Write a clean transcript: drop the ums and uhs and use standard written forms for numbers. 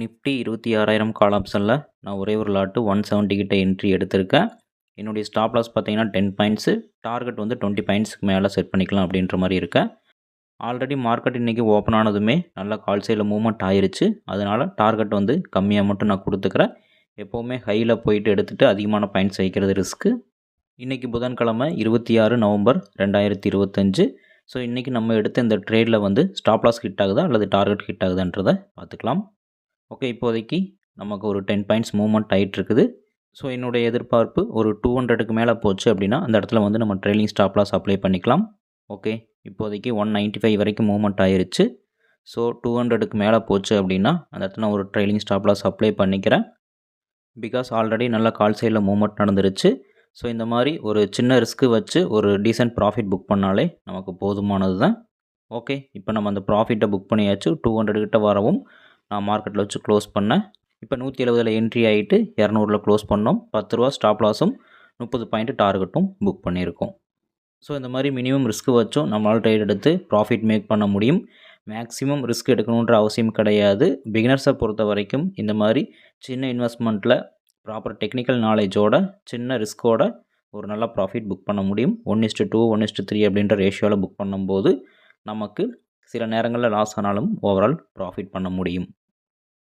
Nifty 26,000 கால் ஆப்ஷனில் நான் ஒரே ஒரு லாட்டு 170 கிட்ட என்ட்ரி எடுத்திருக்கேன். என்னுடைய ஸ்டாப் லாஸ் பார்த்தீங்கன்னா 10 பாயிண்ட்ஸு, டார்கெட் வந்து 20 பாயிண்ட்ஸ்க்கு மேலே செட் பண்ணிக்கலாம் அப்படின்ற மாதிரி இருக்கேன். ஆல்ரெடி மார்க்கெட் இன்றைக்கி ஓப்பன் ஆனதுமே நல்லா கால் சைடில் மூவ்மெண்ட் ஆயிருச்சு. அதனால் டார்கெட் வந்து கம்மியாக மட்டும் நான் கொடுத்துக்கிறேன். எப்போவுமே ஹையில் போயிட்டு எடுத்துகிட்டு அதிகமான பாயிண்ட்ஸ் வைக்கிறது ரிஸ்க்கு. இன்றைக்கி புதன்கிழமை 26 நவம்பர் 2025. ஸோ இன்றைக்கி நம்ம எடுத்த இந்த ட்ரேடில் வந்து ஸ்டாப் லாஸ் ஹிட் ஆகுதா அல்லது டார்கெட் ஹிட் ஆகுதான்றதை பார்த்துக்கலாம். ஓகே, இப்போதைக்கு நமக்கு ஒரு 10 பாயிண்ட்ஸ் மூவ்மெண்ட் ஆகிட்டுருக்குது. ஸோ என்னுடைய எதிர்பார்ப்பு ஒரு 200க்கு மேலே போச்சு அப்படின்னா அந்த இடத்துல வந்து நம்ம ட்ரெயிலிங் ஸ்டாப் லாஸ் அப்ளை பண்ணிக்கலாம். ஓகே, இப்போதைக்கு 195 வரைக்கும் மூவ்மெண்ட் ஆயிருச்சு. ஸோ 200க்கு மேலே போச்சு அப்படின்னா அந்த இடத்துல நான் ஒரு ட்ரெயிலிங் ஸ்டாப் லாஸ் அப்ளை பண்ணிக்கிறேன். பிகாஸ் ஆல்ரெடி நல்லா கால் சைடில் மூவ்மெண்ட் நடந்துருச்சு. ஸோ இந்த மாதிரி ஒரு சின்ன ரிஸ்க்கு வச்சு ஒரு டீசென்ட் ப்ராஃபிட் புக் பண்ணாலே நமக்கு போதுமானது தான். ஓகே, இப்போ நம்ம அந்த ப்ராஃபிட்டை புக் பண்ணியாச்சு. 200 கிட்ட வரவும் நான் மார்க்கெட்டில் வச்சு க்ளோஸ் பண்ணேன். இப்போ 170ல் என்ட்ரி ஆகிட்டு 200ல் க்ளோஸ் பண்ணோம். 10 ரூபா ஸ்டாப் லாஸும் 30 பாயிண்ட் டார்கெட்டும் புக் பண்ணியிருக்கோம். ஸோ இந்த மாதிரி மினிமம் ரிஸ்க் வச்சும் நம்மளால் ட்ரேட் எடுத்து ப்ராஃபிட் மேக் பண்ண முடியும். மேக்ஸிமம் ரிஸ்க் எடுக்கணுன்ற அவசியம் கிடையாது. பிகினர்ஸை பொறுத்த வரைக்கும் இந்த மாதிரி சின்ன இன்வெஸ்ட்மெண்ட்டில் ப்ராப்பர் டெக்னிக்கல் நாலேஜோட சின்ன ரிஸ்க்கோட ஒரு நல்ல ப்ராஃபிட் புக் பண்ண முடியும். 1:2 1:3 அப்படின்ற ரேஷியோவில் புக் பண்ணும்போது நமக்கு சில நேரங்களில் லாஸ் ஆனாலும் ஓவரால் ப்ராஃபிட் பண்ண முடியும்.